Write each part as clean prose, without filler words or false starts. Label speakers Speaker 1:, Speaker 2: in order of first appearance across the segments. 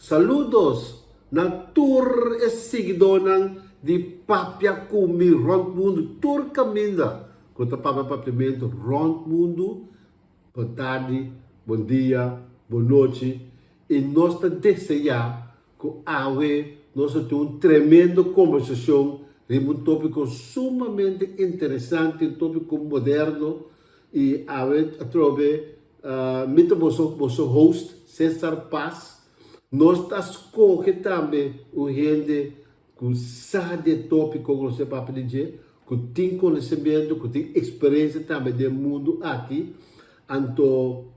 Speaker 1: Saludos ng tour e seguidor ng di Papia Kumi Rond Mundo Tour Caminda. Conta papapapimento Rond Mundo. Boa tarde, bom dia, boa noite. E nós desejar que nós temos uma tremenda conversação sobre um tópico sumamente interessante, um tópico moderno. E trove, nosso host, César Paz, nós escolhendo também o gente que sabe de tópico que você vai dizer, que tem conhecimento, que tem experiência também do mundo aqui. Então,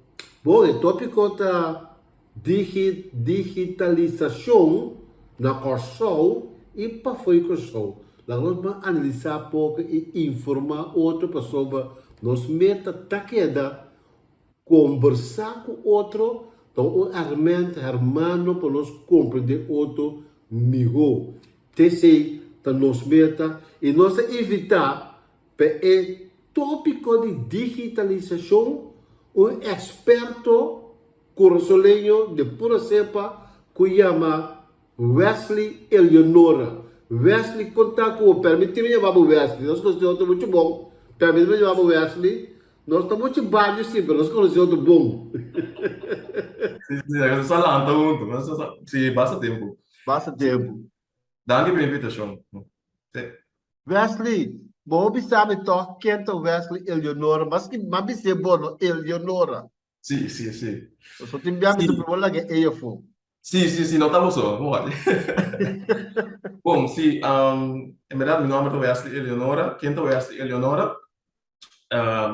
Speaker 1: bom, o tópico da digitalização na Corsol e para foi Corsol. Lá nós vamos analisar um pouco e informar outra pessoa. Nós meta taqueda conversar com outro, então o argumento hermano para nós compreender outro melhor. Tesse tá nos meta e nós evitar para o tópico de digitalização um experto corozoleño de pura cepa que chama Wesley Eleonora. Wesley conta com permite-me chamar Wesley, nós conhecemos muito bom. Permite-me chamar Wesley. Nós estamos muito baixos, sim, mas nós conhecemos outro bom.
Speaker 2: Sim, só lá, então, mas sim, basta tempo.
Speaker 3: Basta tempo.
Speaker 2: Danke pela invitação.
Speaker 3: Wesley, bom sabe to quem é Wesley Eleonora, mas que mabi se bono Eleonora.
Speaker 2: Sim, sim, sim.
Speaker 3: Eu só tenho bem que tu lá que é eu for.
Speaker 2: Sim, sim, sim, não estamos só, vamos Bom, sim, em verdade, meu nome é Wesley Eleonora. Quem é Wesley Eleonora?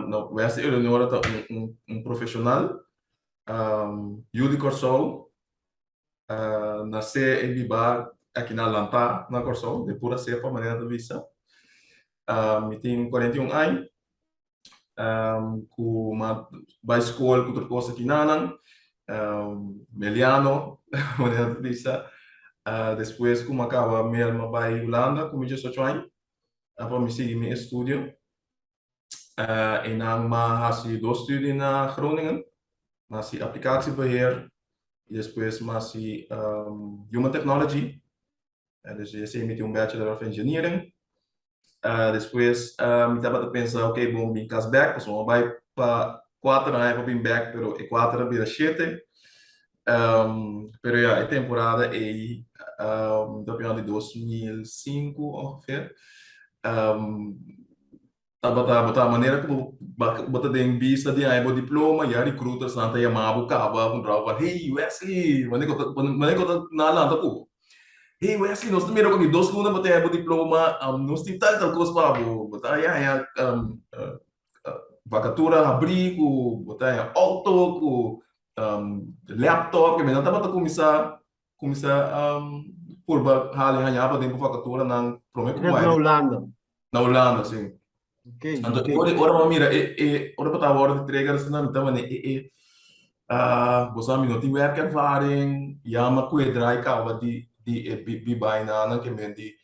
Speaker 2: Não, Wesley Eleonora é um profissional, Yuli Corsol, nasceu em Bibar, aqui na Lampa, na Corsol, de pura cepa, maneira de vista. Eu tenho 41 anos, com uma escola, com outra coisa aqui na Meliano, maneira de vista. Depois, como acaba, mesmo vai Holanda, com 18 anos, para me seguir meu estudo. En dan masih doorstudie naar Groningen, masih applicatiebeheer, depois masih Human Technology, dus je sei met Bachelor of Engineering. Depois me estava a pensar, ok, bom, bem casback, pues vamos vai para 4 anos para bem back, pero e 4 vira 7. Pero ja, a temporada é do ano de 2005 ongeveer. Bota a maneira que bota em vista de aí o diploma e a recruta santa chamava o cabo com drava hey Wesley maneira que eu na landa pô hey Wesley nós também com 2 segundos bota o diploma nós tem tal coisa para bota aí vacatura abrigo bota aí auto com laptop que me não tá começar por hal yang hanya tempo vacatura na prometo
Speaker 3: Na Holanda.
Speaker 2: Na Holanda sim.
Speaker 3: Okay,
Speaker 2: ora mira, ora para a hora de entregar se não então você não tem werkervaring, chama cuidar e cava de baina que me de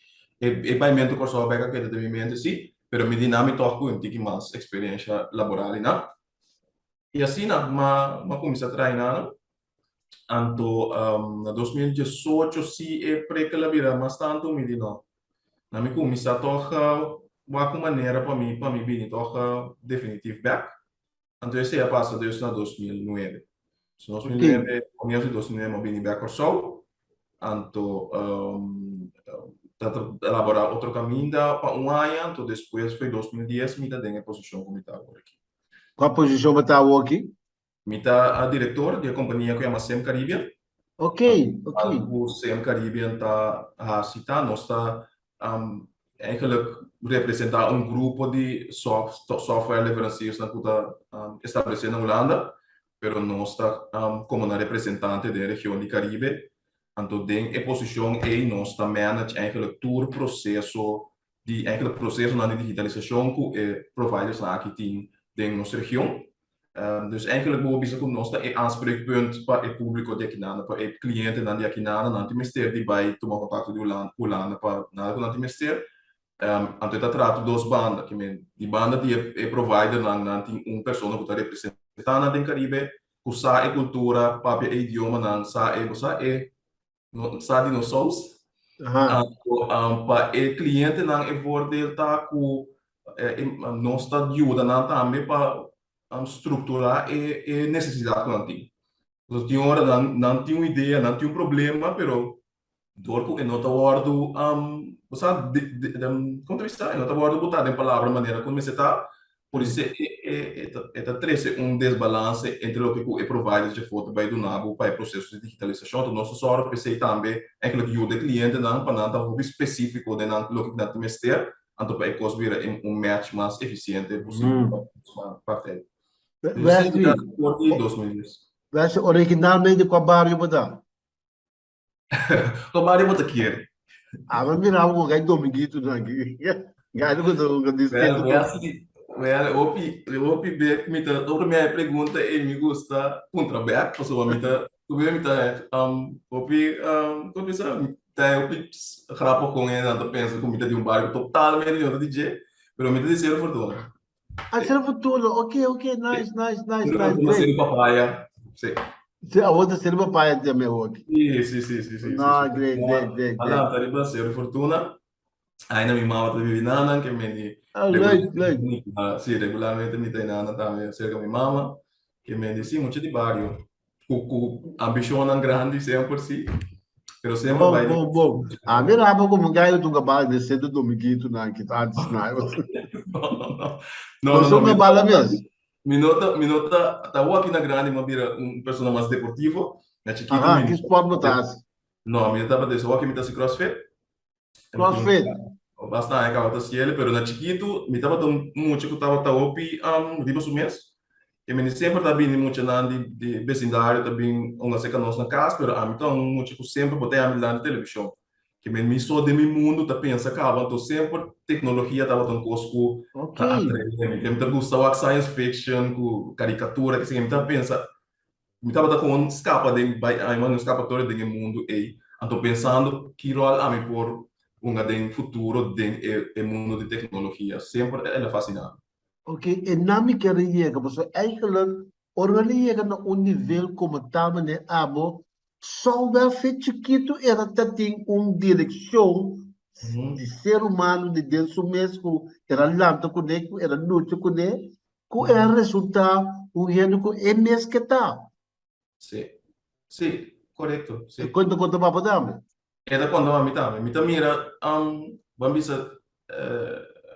Speaker 2: paimento por sua beca que de mente sim, pero me dinâmica toch com tem mais experiência laboral né? E assim na comecei a treinar anto na 2018 sim é para que la vira mas tanto me dino na me comecei a toch uma maneira para mim vir então definitivo back. Então esse é a passa desde 2009. So 2009, começo de 2009 eu vim back ao sol. Então elaborar outro caminho para ano, então depois foi 2010 me dá a posição como está agora aqui.
Speaker 3: Qual posição você está aqui?
Speaker 2: Me está a diretor da companhia que é a SEM Caribbean.
Speaker 3: Ok.
Speaker 2: O SEM Caribbean está a citar, nós está eigenlijk representar grupo de software leveranciers que está establecido na Holanda, pero nós está como na representante da região de Caribe. Então, tem a posição e nós está manage eigenlijk todo processo na digitalização que providers aqui têm dentro nossa região. Dus eigenlijk moet je como nós está aanspreekpunt para o público de aqui nada, para o cliente de aqui nada, não tem mistério de vai tomar contato de Holanda para nada com não tem mistério. Então, eu trato 2 bandas, que de banda de provider, não tem pessoa que está representando na Caribe, que sabe a cultura, papel e idioma, não sabe sabe no SOS.
Speaker 3: Aha.
Speaker 2: Para o cliente não é voordeel tá com nós está ajuda não também para estruturar a necessidade que não tem. Então, tem hora não tem uma ideia, não tem um problema, pero dorco e não está ordo você como tu está, não está ordo botar em palavra maneira como você está, por isso é três desbalance entre o que é provider de foto vai do nabo para o processo de digitalização, então nosso só pensei também é aquilo que o cliente não para não tá específico de não o que não tem mester, então para conseguir match mais eficiente possível para ter. Isso é
Speaker 3: Wesley,
Speaker 2: por 2000.
Speaker 3: Wesley, originalmente qual bairro você tá?
Speaker 2: Como a área muito aqui.
Speaker 3: Ah, mas mira, algo que é dominguito aqui. Gado que eu distinto
Speaker 2: Well, assim, opi be mita a minha pergunta é me gusta contraback, pessoa mita, tu vê mita opi como pensa, tá opi rapa com ele, não pensa com mita de um barco totalmente de outro DJ, pero mita de ser fortuna.
Speaker 3: Ah, será futuro. Ok, nice, nice, nice,
Speaker 2: Pero
Speaker 3: nice,
Speaker 2: fortuna
Speaker 3: great.
Speaker 2: ser papaya. Sim.
Speaker 3: A outra seria uma paia também, ok.
Speaker 2: Sì.
Speaker 3: No, great, great, great, great.
Speaker 2: Allora, arriba ser fortuna. Ainda mi mamma tra vivinana che mi
Speaker 3: Ah, leuk, leuk.
Speaker 2: sì, regolarmente mi trainana también cerca mi mamma che mi dice sì, mucho di barrio. Cu ambition grandi sempre sì, però sempre
Speaker 3: Bom,
Speaker 2: vai di
Speaker 3: bom, bom. Ah, mira, há pouco me caiu do trabalho de cedo dominguito, não, que tá antes, não.
Speaker 2: No,
Speaker 3: Você
Speaker 2: mi
Speaker 3: não bala mesmo?
Speaker 2: mi nota, stavo aqui na grande, ma vira un persona mais deportivo, na chiquito
Speaker 3: Ah, que
Speaker 2: mi
Speaker 3: esporte botasse?
Speaker 2: no, mi tava adesso, aqui mi tá si CrossFit, e mi tinha
Speaker 3: Crossfit.
Speaker 2: bastante acaba tá ele, pero na chiquito, mi tava tão muito que tava tá opi, riba su mês, que me sempre tá vindo muito na de vecindário, tá vindo uma seca nós na casa, pero a mim tão muito que sempre botei a mim lá na televisão. Que me só de meu mundo tá pensa acaba, então sempre tecnologia tava tão cosco
Speaker 3: Ok.
Speaker 2: tá atrás, que me tá gostava science fiction, com caricatura, que assim, me tá pensa mi estava com escapa de ai mano escapatória de mundo e ando pensando que rol a mim por uma de futuro de mundo de tecnologia sempre é fascinante.
Speaker 3: Ok, en nami kere yega, so eigenlijk orgali yega na un nível como tama ne abo, só wel fit chiquito era tating direção de ser humano de dentro mesmo, era lanta com ele, era luta com ele, que era resultado, o rendo com é mesmo que tá.
Speaker 2: Sì, sì, corretto,
Speaker 3: E
Speaker 2: sì.
Speaker 3: quando papo dame.
Speaker 2: E da quando mi mira, bambisa,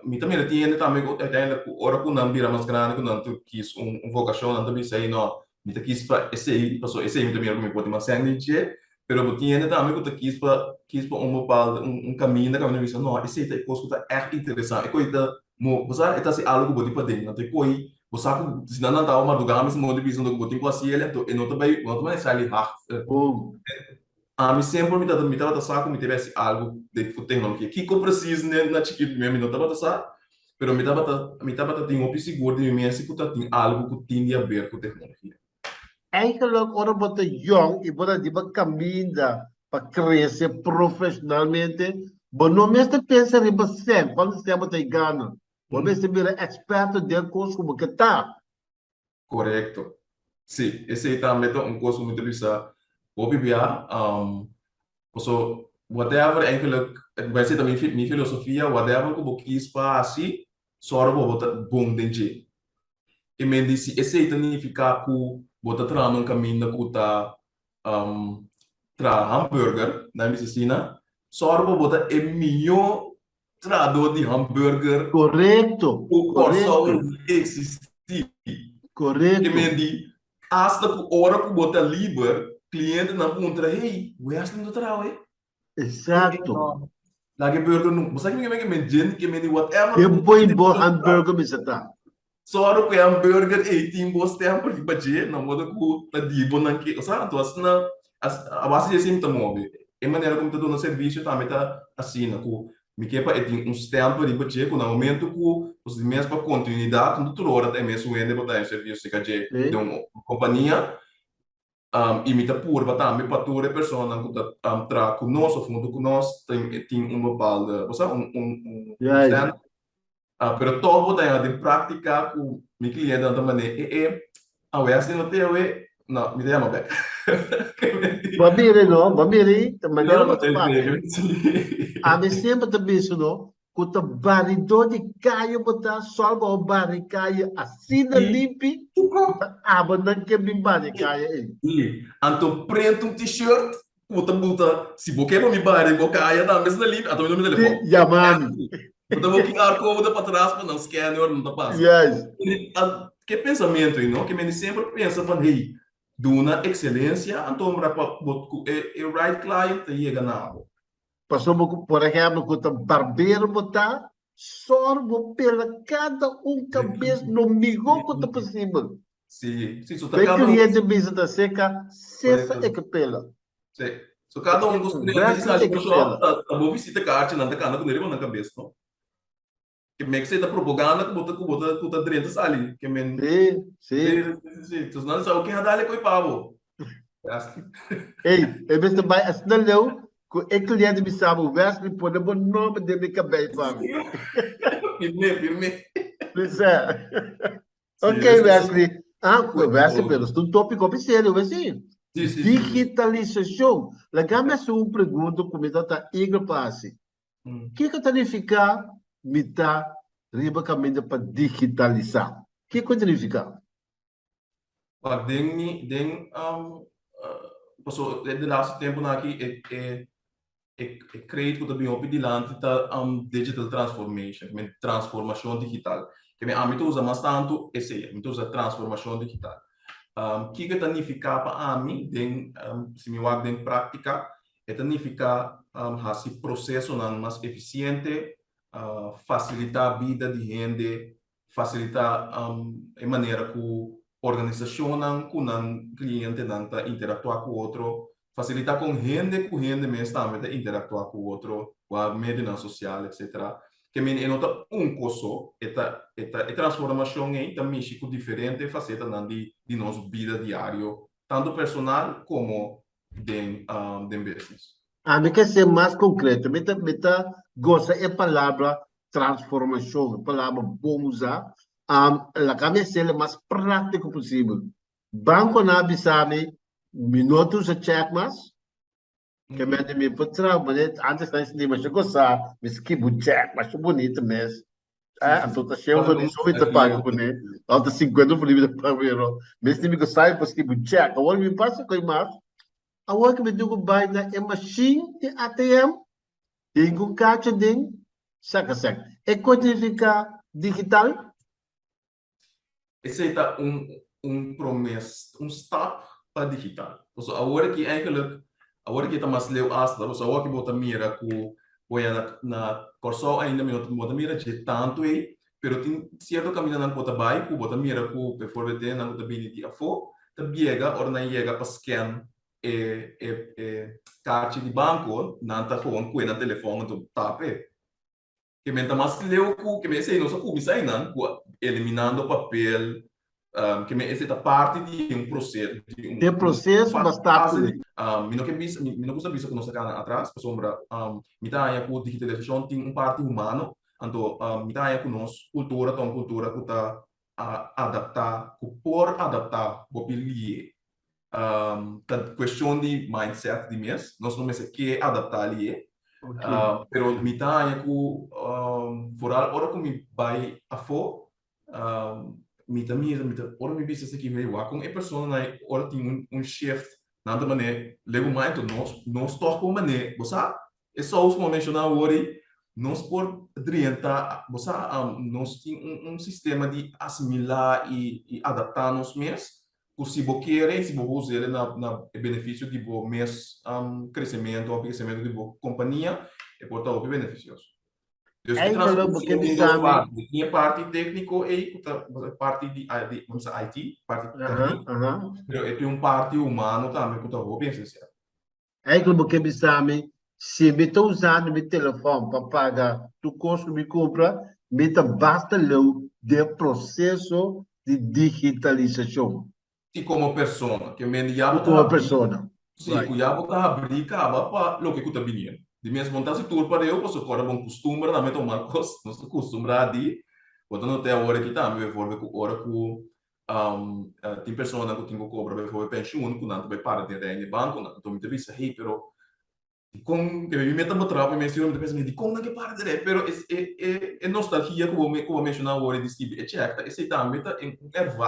Speaker 2: mi mira tiene também uiteindelijk ora kun dan bira mas grande kun dan tu kies vocação dan tu sei no, mi kies pa esse passo esse mi mira come pode mas sangue che, pero tiene também kun tu kies pa bepaalde caminho que mi no, esse tá coisa tá echt interessante. E coisa mo, você está se algo bodi pa dentro, não tem coi, você se não tá uma do games mo de visão do bodi pa se ele to e não também não também sai hard.
Speaker 3: Bom,
Speaker 2: Mi sempre mi estava a saco, me tivesse algo de tecnologia. Que eu preciso na chiquito mesmo, não estava a saco, pero me estava a ter um seguro de mim, se eu tinha algo que tinha a ver com tecnologia.
Speaker 3: eigenlijk ora bota jong, e bota di ba caminha para crescer profissionalmente, mas não mesmo pensa em você, quando você bota gana. Você vira experto de curso como que tá.
Speaker 2: Correto. Sim, esse também é um curso muito bisa. O BBA, so whatever eigenlijk, vai ser também minha filosofia, whatever que eu quis fazer, só eu vou botar bom dentro. E me disse, esse significa que bota tra num caminho que tá tra hambúrguer na medicina, só vou botar é melhor trador de hambúrguer
Speaker 3: Correto,
Speaker 2: o porção
Speaker 3: correto,
Speaker 2: existir. Que
Speaker 3: correto.
Speaker 2: me diz, hasta que hora que bota liber, cliente não contra, hey, o é assim do trabalho,
Speaker 3: Exato.
Speaker 2: lagi burger não, você que me diz que me diz whatever,
Speaker 3: Que põe bom hambúrguer, me tá.
Speaker 2: só que hambúrguer e tem bons tempos de bater, não modo que tá de bom não que, sabe, então assim a base de assim tá móvel, e maneira como tá dando serviço também tá assim, né, que me quer para tem tempos de bater, que no momento que os meses para continuidade, tudo hora tem mesmo ainda botar em serviço que de uma companhia, imita pur também para toda pessoa que tá tra conosco, fundo conosco, tem bepaalde, você stand. Pero todo botar de prática com meu cliente da maneira a ver assim não tem No, mi chiamo Beck.
Speaker 3: Babiri, no? Babiri, de maneira
Speaker 2: No,
Speaker 3: muito fácil. A mim
Speaker 2: sì.
Speaker 3: sempre te penso, no? Que o barridor de caio botar solva o barri caio assim na
Speaker 2: Sì.
Speaker 3: limpi, aba não que me barri caio aí.
Speaker 2: Sì. Anto prendo un t-shirt, buta, se você não me bare, vou cair na mesma linha, até meu telefone.
Speaker 3: Sim, Yamami.
Speaker 2: Buta vou QR Code para trás, para não scanner, não tá passa.
Speaker 3: Yes.
Speaker 2: Que pensamento, não? Que me sempre pensa, para hey, duna excelência, então para o right client chega na água.
Speaker 3: Passou, por exemplo, que o barbeiro botar sorvo pela cada cabeça no migo que tá possível.
Speaker 2: Sim, sim, só
Speaker 3: Tem
Speaker 2: cada um,
Speaker 3: cliente visita seca, cessa e
Speaker 2: correto.
Speaker 3: capela.
Speaker 2: Sim. So cada um dos clientes
Speaker 3: Wrestling
Speaker 2: ali
Speaker 3: e
Speaker 2: no shop,
Speaker 3: capela.
Speaker 2: tá bom visita carte, não tá cana com ele na cabeça, não? Que meio que você tá propaganda que bota dentro ali, que men
Speaker 3: Sim, sim.
Speaker 2: sim, tu não sabe o que é dar com o pavo.
Speaker 3: Ei, vez vai assim não, que o cliente me sabe o wrestling pode bom nome de minha cabeça para mim.
Speaker 2: Firme, firme.
Speaker 3: Pois é.
Speaker 2: Sim,
Speaker 3: Ok,
Speaker 2: esse
Speaker 3: Wesley. Ah, Wesley,
Speaker 2: cuidado.
Speaker 3: pero é um tópico sério, assim.
Speaker 2: Sim, sim, sim, sim.
Speaker 3: Digitalização. Legal, mas uma pergunta como está Igor Passe.
Speaker 2: Hum.
Speaker 3: O que que significa mitar riba caminho para digitalizar? O que que significa?
Speaker 2: Pag den passou de laatste tempo na aqui creio que também op dilante ta digital transformation, transformação digital. Que me âmbito usa mais tanto esse, me usa transformação digital. Que significa para a mim, se me wag den prática, significa esse processo não mais eficiente, facilitar a vida de gente, facilitar a maneira que a organização não, com o cliente não tá interatuar com o outro, facilitar com gente mesmo também interatuar com o outro, com a mídia social, etc. Que me nota coso, esta transformação aí também é diferente faceta de nossa vida diário, tanto personal como de business.
Speaker 3: A mim quer ser mais concreto. Me gosta é a palavra transformação, a palavra bom usar. La cambia ser o mais prático possível. Banco na sabe, minutos a check mas, que me patrão, mas antes da gente mas gostar, me skip o check, mas é bonito mesmo.
Speaker 2: Sim,
Speaker 3: Ah,
Speaker 2: sim,
Speaker 3: então
Speaker 2: sim.
Speaker 3: tá cheio
Speaker 2: Cada
Speaker 3: de
Speaker 2: um
Speaker 3: isso me
Speaker 2: aqui,
Speaker 3: paga com ele. Alta 50 por livre para ver. Mesmo me gostar, eu skip o check. Agora me passa com mais. Agora que me digo vai na machine de ATM, tem um caixa de saca. É codificar digital?
Speaker 2: esse é promessa, stap para digital. Dus agora que eigenlijk, agora que estamos leu asta, dus agora que bota mira ku poia na corso ainda me bota mira de tanto aí, pero tem certo caminho na bota bai, ku bota mira ku pe forward na bota bini di afo, ta biega or na yega pa scan carte de banco, na ta gewoon ku na telefone to tape. Que me mais leu ku que me sei não só ku sai nan ku eliminando papel que essa é parte de processo, de
Speaker 3: Tem processo, mas está
Speaker 2: fase
Speaker 3: tudo.
Speaker 2: de, me não gosta disso que nós estamos atrás, para sombra, me dá aí com digitalização tem parte humano, então me dá aí com nós cultura, então cultura que está adaptar, que por adaptar, o pili, a questão de mindset de mês, nós não sei que adaptar ali,
Speaker 3: Ok.
Speaker 2: pero me dá aí com, foral, ora que me vai a fo, ora mi business aqui veio com a pessoa na ora tem shift na outra maneira leva mais então nós toca uma maneira você é só os momentos na hora nós por adianta você nós tem sistema de assimilar e adaptar nos mês se você quer se você usar ele na benefício de bom mês crescimento ou crescimento de boa companhia é portanto benefícioso. Dus
Speaker 3: É
Speaker 2: que
Speaker 3: aquilo que
Speaker 2: transformação
Speaker 3: me
Speaker 2: tem duas
Speaker 3: sabe.
Speaker 2: partes. Tinha parte técnico e parte vamos dizer, IT, parte
Speaker 3: Aham,
Speaker 2: técnica.
Speaker 3: aham.
Speaker 2: E tem parte humano também, que eu penso assim.
Speaker 3: É aquilo que me sabe. Se me estou usando meu telefone para pagar o custo que me compra, me basta ler do processo de digitalização.
Speaker 2: E como pessoa, que me diabo
Speaker 3: Como
Speaker 2: tá
Speaker 3: uma
Speaker 2: abrir,
Speaker 3: pessoa.
Speaker 2: sim, o
Speaker 3: Right.
Speaker 2: diabo tá abrir, acaba para o que tá vindo. De mesmo montar se tudo para eu, posso agora bom costume, também tomar coisa, não se costuma de, quando não tem a hora que tá, me envolve com hora com tem pessoas que têm que cobrar para pensão, que não vai parar de render banco, não estou me visa, hey, pero com que me meta no trabalho, me sinto pensando de como que para de pero é nostalgia como mencionar o de Steve, é certo, esse também tá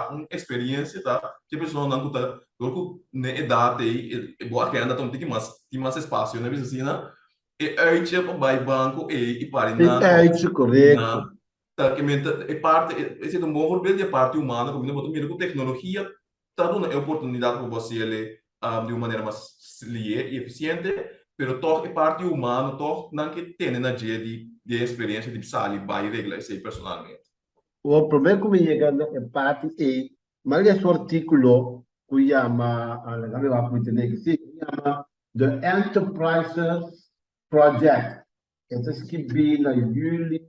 Speaker 2: uma experiência tá, que a pessoa não tá, logo na idade é boa que anda tão tem mais espaço, né, assim, né? E aí tipo vai banco e para na
Speaker 3: É isso, correto.
Speaker 2: na tá que menta é parte esse é um bom exemplo de parte humana, como não botar com tecnologia, tá dando a oportunidade para você ele de uma maneira mais livre e eficiente. Pero toch é parte humana, toch não que tem na dia de experiência de sair vai reglar isso aí personalmente.
Speaker 3: O problema que me llega é parte e, mas esse artículo que chama, agora eu vou entender que se chama The Enterprises Project. Esse escrevi na Juli,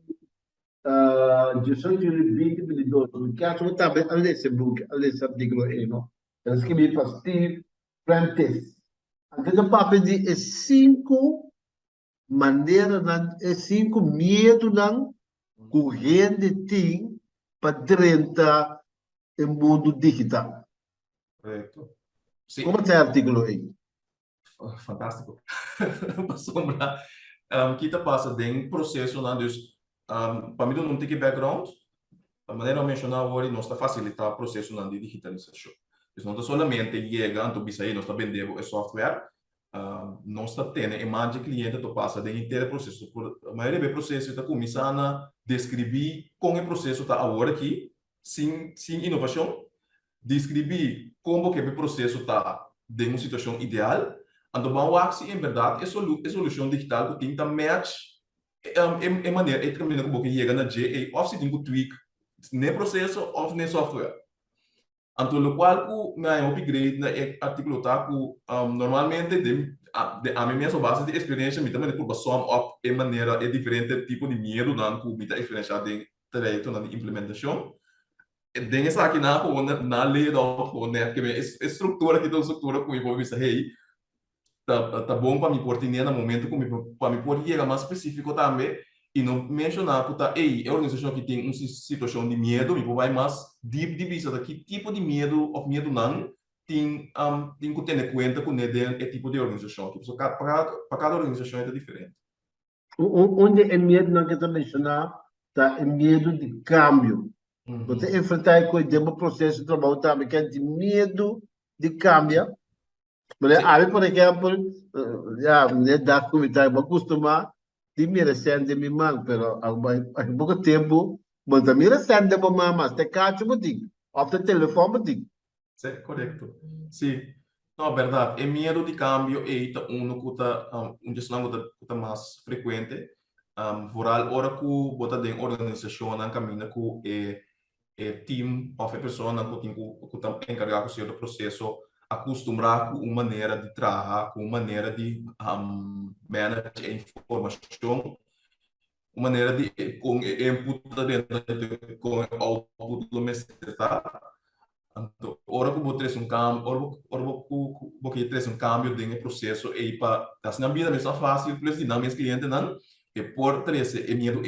Speaker 3: 18 de julho de 2012. Que acho que também, olha esse book, olha esse artigo aí, não? Eu escrevi para Steve Prentice. Então, o papel de cinco maneiras, cinco medos que o gente tem para enfrentar o mundo digital.
Speaker 2: Correto. Sim,
Speaker 3: Como é o artigo aí?
Speaker 2: fantástico. Sombra, kita passa de processo lá dos, para mim não tem que background, a maneira de mencionar agora nós está facilitar o processo lá de digitalização. Então, não somente chega, então bisa aí nós está vendendo o software, nós está tendo a imagem de cliente que passa de inteiro processo. A maioria do processo está começando a descrever como o processo está agora aqui, sem inovação, descrever como que o processo está de uma situação ideal, então vamos em verdade, a solução digital que tem que match a maneira, a caminho como que chega na G, ou se tem que tweak nem processo ou nem software. Então, o qual que na upgrade na artigo tá que normalmente a minha mesma base de experiência me também por sum up de maneira é diferente tipo de medo não que me dá experiência de trajeto na implementação. Den essa aqui na lei da né que a estrutura que da estrutura como eu vou hey tá bom para me pôr no momento como para me pôr chegar mais específico também e não mencionar que tá ei a organização que tem uma situação de medo me vai mais deep de vista daqui tipo de medo ou medo não tem que ter em conta com é tipo de organização que para cada organização é diferente.
Speaker 3: Onde é medo não quer mencionar, tá? É medo de cambio. Você enfrentar com o processo de trabalho também, que é de medo de cambio. Mas, por exemplo, já me dá comentário, mas costuma de me recente de mim, pero há pouco tempo, mas também recente de mim, mas te cacho botigo, opta telefone botigo.
Speaker 2: Sim, correto. Sim. Não, verdade. É medo de cambio e um gestão que está mais frequente. Vooral hora que bota de organização na caminho que team of a pessoa que está encarregado do processo acostumar com uma maneira de trabalhar, com uma maneira de manage a informação, uma maneira de com input dentro com output do mestre, tá? Então, ora que vou trazer cambio, ora vou que trazer cambio dentro do processo e para assim na vida mesmo fácil, plus dinâmicas cliente não e por trazer medo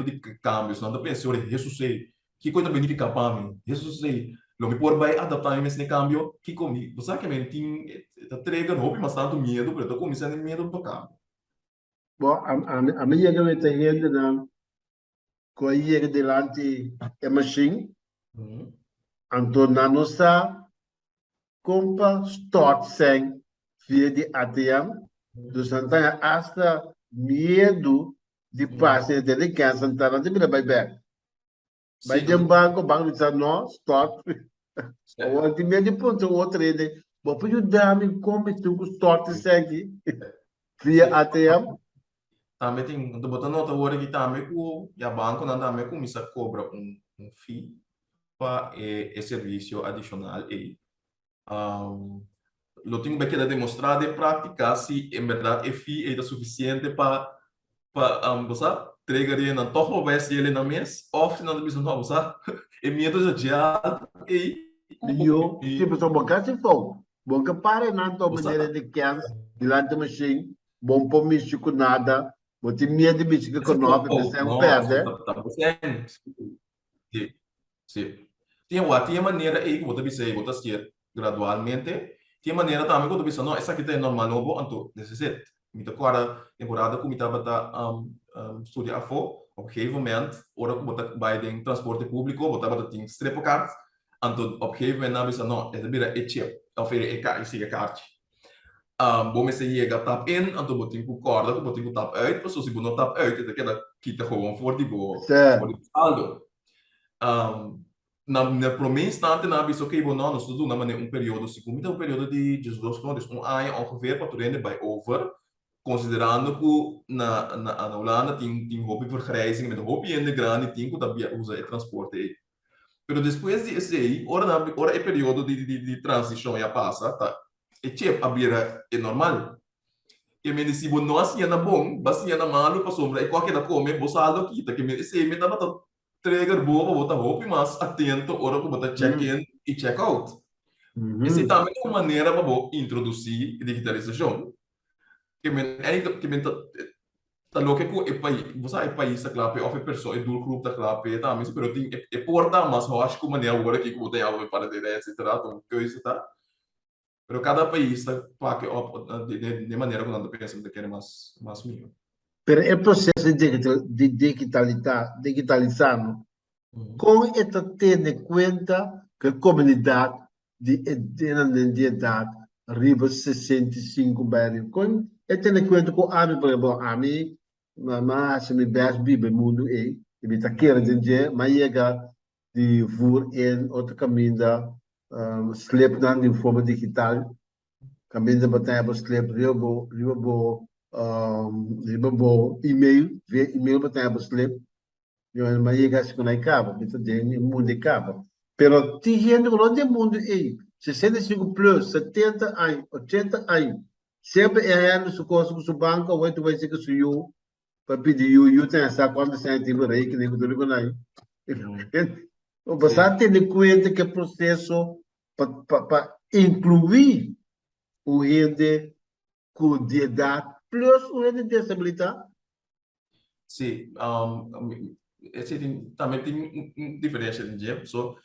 Speaker 2: de cambios, não da pensar isso sei que coisa benefica para mim, isso sei lo me por vai adaptar esse cambio que comigo, você que me tem tá trega não mas tanto medo, porque tô começando medo do cambio.
Speaker 3: Bom, a minha que me tem gente não, que aí delante é machine, então na nossa compra stock sem via de ATM, do Santana hasta medo de passe de licença Santana de vai back. Vai de banco diz não, stock. Ou de medo de ponto o outro ele, bom, para ajudar-me como tu com stock segue via ATM.
Speaker 2: Também tem, estou botando outra hora que também o a banco não também começa a cobrar fee para serviço adicional e lo tenho que demonstrar de prática se em verdade é fee é suficiente para você entregar ele na topo vai ser ele na mês ou se não precisa não usar é medo já e
Speaker 3: Eu, tipo, sou bom que se for, bom que pare na tua maneira de cans, delante da machine, bom para mim com nada, vou ter medo de mexer com nove, mas é um perde.
Speaker 2: Sim, sim. tinha maneira aí que você bisa você ser gradualmente, tinha maneira também que você bisa não, essa aqui é normal não vou anto necessit. Mita agora temporada que mita bata studia a fo, op een gegeven moment ora que bota bij den transporte público, bota ting streepkaart, anto op een gegeven moment na bisa não, é bira e chip, of e kaart, siga kaart. Bom, se chega tap in, anto botin ku corda, ku botin ku tap uit, pas se bono tap uit, het que kita gewoon voor die voor
Speaker 3: Certo.
Speaker 2: die saldo. Na primeiro instante, na vez que eu não estudo na maneira período, segundo um período de 12 meses, ano ongeveer, para tu bij over, considerando que na Holanda tem hobby vergrijzing, met hobby in de grande, tem que também usa o transporte. Pero depois de esse aí, ora é período de transição já passa, tá? E chip abira é normal. Que me disse, bom, não assim na bom, assim na malo, para sombra, e qualquer da come, boçado aqui, tá? Que me disse, me dá para trigger boa, botar roupa mas atento, ora que botar check-in e check-out. Essa também é uma maneira para introduzir digitalização. Que me tá louco que é país, você é país tá claro, of pessoa é do grupo tá claro, tá, mas pero tem é porta, mas eu acho que maneira agora que botar algo para de etc, então coisa tá. Pero cada país tá para que de maneira que nós pensamos que é mais melhor.
Speaker 3: Pero o processo de digitalizar, com esta tendo em conta que a comunidade de idade arriba 65 bairros, com tendo em conta que a por exemplo, a mim, mas se me best bibe mundo e me tá querendo dizer, mas chega de voer em outro caminho da sleep na de forma digital, caminho da batalha para sleep ribo e-mail, via e-mail batalha para sleep. Mas chega se não acaba, então tem o mundo acaba. Pero tem gente que não tem mundo aí, 65 plus, 70 anos, 80 anos, sempre errando su coisa com su banco, ou tu vai ser que su eu, para pedir eu tem essa quando você tem por aí que nem tudo com aí. O bastante ter em conta que o processo para incluir o gente com de idade plus o gente de disabilidade.
Speaker 2: Sim, esse também tem diferença de jeito, so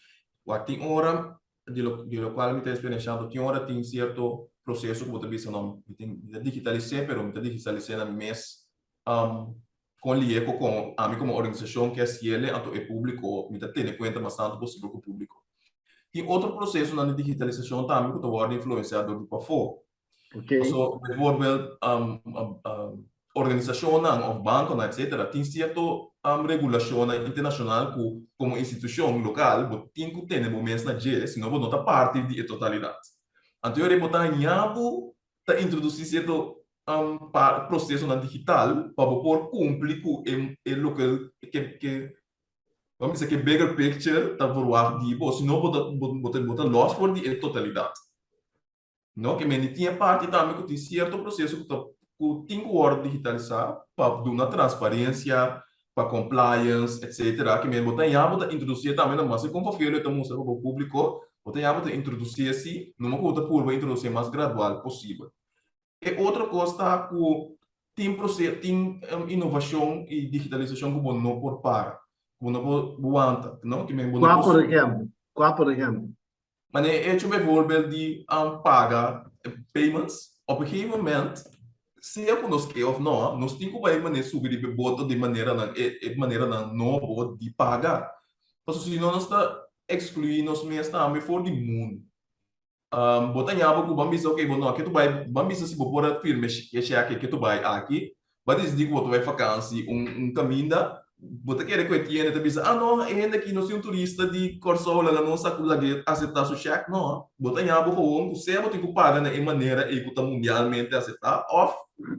Speaker 2: tem hora de lo qual me tem experienciado, tem hora tem certo processo que você bisa não tem digitalizar, pero me digitalizar na mês com lieco com a mim como organização que é ciele anto é público, me tem em conta bastante possível com o público. Tem outro processo na digitalização também que está sendo influenciado do PAFO.
Speaker 3: Okay.
Speaker 2: So, bijvoorbeeld organisationen of banken, etc., tem certo regulação internacional que, como instituição local, tem que ter momentos na G, senão não está parte da totalidade. Então, eu botar em abo, tá introduzir certo processo na digital para poder cumprir com o local que vamos dizer que bigger picture tá por lá de bo, senão botar loss for a totalidade. Não, que me tinha parte também que tem certo processo que tem que digitalizar para dar uma transparência, para compliance, etc. Que me botar em aba introduzir também, mas como foi feito também para o público, botar em aba introduzir assim, numa coisa por introduzir mais gradual possível. E outra coisa que tem processo, tem inovação e digitalização que não por para, que não por aguanta, não que me
Speaker 3: Qual por exemplo?
Speaker 2: Maar je bijvoorbeeld die paga payments, op een gegeven moment, se eu conosco of não, nós temos que maneira subir de boto de maneira não pode de pagar. Porque se não nós está excluindo nós mesmos também fora do mundo. Botar em aba que vamos dizer ok, bom, que tu vai, vamos dizer se por firme que tu vai aqui, vai dizer que tu vai vacância caminho da você quer que tiene te bisa não ainda que não é turista de Corsola não sabe lá aceitar o cheque não bota em abo com o você tem que pagar na maneira e que mundialmente aceitar off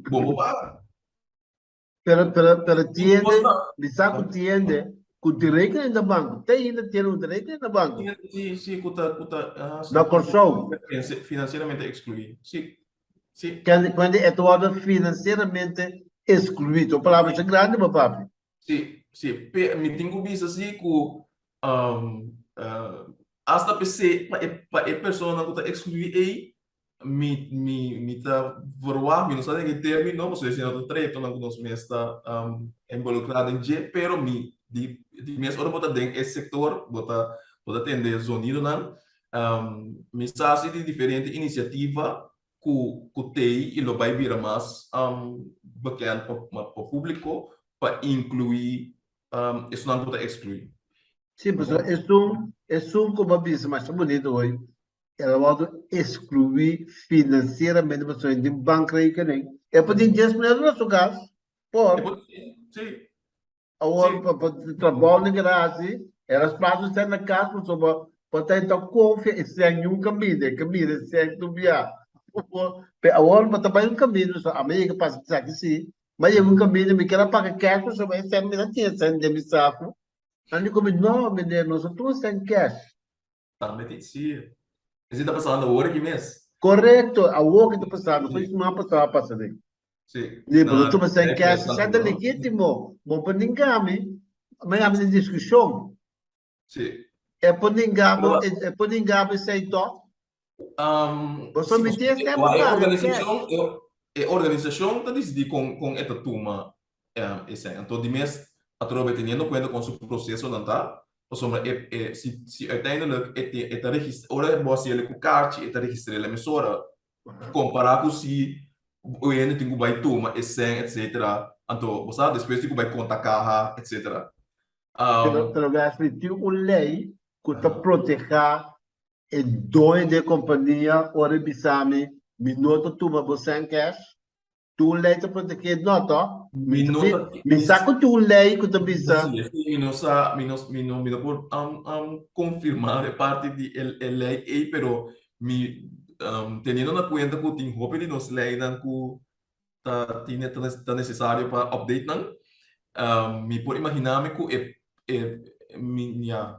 Speaker 2: bom pagar
Speaker 3: pero tiene bisa que tiene que direito no banco tem ainda tem direito no banco
Speaker 2: sim
Speaker 3: na Corsola
Speaker 2: financeiramente excluído sim
Speaker 3: quando é todo financeiramente excluído a palavra é grande papai.
Speaker 2: Sì, mi tengo visto assim que hasta PC para a pessoa que está excluída aí me tá voar me não sabe que termo não você já não treto não nós me está involucrado em G pero me de mesmo hora botar dentro esse setor botar pode atender sonido não mensagem de diferente iniciativa que tem e lo vai virar mais bacana para o público para incluir isso não pode excluir.
Speaker 3: Sim, pessoal, é um como disse, mas bonito hoje. Ela pode excluir financeiramente a pessoa de banco aí que nem. É para ter 10 milhões no nosso caso. Por,
Speaker 2: Sim,
Speaker 3: agora, para trabalhar na garagem, elas passam a na casa, para tentar confiar, e sem um caminho, sem duvidar. Agora, para também um caminho, a meia que passa aqui, sim, mas é um caminho, me quer pagar cash, só vai ser minha tia, sem de me saco. Aí, como, não, menino, nós estamos sem cash.
Speaker 2: também sim. Você está passando hora que mês?
Speaker 3: Correto, a outra que está passando, foi isso não passando aí.
Speaker 2: Sim.
Speaker 3: Tipo,
Speaker 2: Não,
Speaker 3: tu me sem
Speaker 2: é
Speaker 3: cash,
Speaker 2: pressão,
Speaker 3: sai da
Speaker 2: não?
Speaker 3: legítimo, bom para ninguém, mas há uma discussão.
Speaker 2: Sim.
Speaker 3: É para ninguém, sem dó. Você me diz que é para
Speaker 2: A
Speaker 3: pagar
Speaker 2: organização,
Speaker 3: cash.
Speaker 2: a organização está decidindo com esta turma, esse ano. Então, de mês, a turma vai tendo conta com o processo, não está? Ou seja, se uiteindelijk está registrado, ora, você ele com carte, está registrado a emissora, comparar com se o ainda tem que vai turma, esse, etc. Então, você depois tem que vai conta carro, etc.
Speaker 3: Pero vai explicar uma lei que está proteger e dono de companhia, ora, bisame, minuto tu mas sem cash, tu lei está proteger, não, tá?
Speaker 2: Minuta,
Speaker 3: Me saco tu lei que está bisa.
Speaker 2: sim, mi no por confirmar de parte de el lei e pero mi teniendo na cuenta que tem hope de nos lei nan ku tá necessário para update nan mi por imaginar-me que minha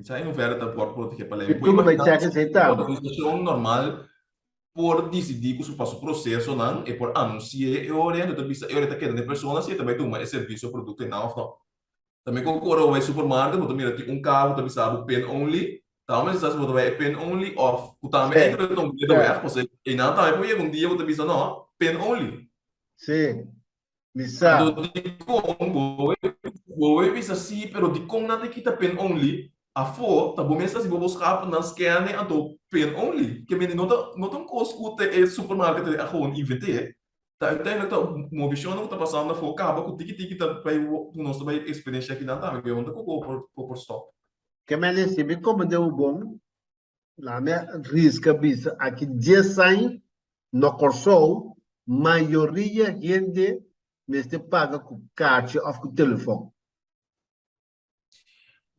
Speaker 2: sai não vera da por proteger para lei
Speaker 3: E
Speaker 2: por
Speaker 3: tu vai
Speaker 2: imaginar
Speaker 3: chegar sem
Speaker 2: uma
Speaker 3: tempo.
Speaker 2: organização normal por decidir que o passo processo não e por anunciar e orientar eu está querendo pessoas e também tomar esse serviço ou produto não também concordo ao supermercado, mas também tem carro, também sabe pen only. Também se você vai pen only off. O também é que eu estou medo é, você e não também porque um dia eu também não pen only.
Speaker 3: Sim, me
Speaker 2: Então
Speaker 3: sabe.
Speaker 2: de como vou pensar assim, pero de como nada que tá pen only. A fo, tá bom mesmo se vou buscar na scan então pen only. Que me não tão cosco é supermercado é gewoon inventei. Tá, uiteindelijk tá uma visão não tá passando na foca, acaba com tiki tá vai o nosso vai experiência aqui na também, que onde por stop.
Speaker 3: Que me lembro como deu bom, na minha risca bisa, aqui 10 anos, no Corso, maioria gente me está paga com carta ou com telefone.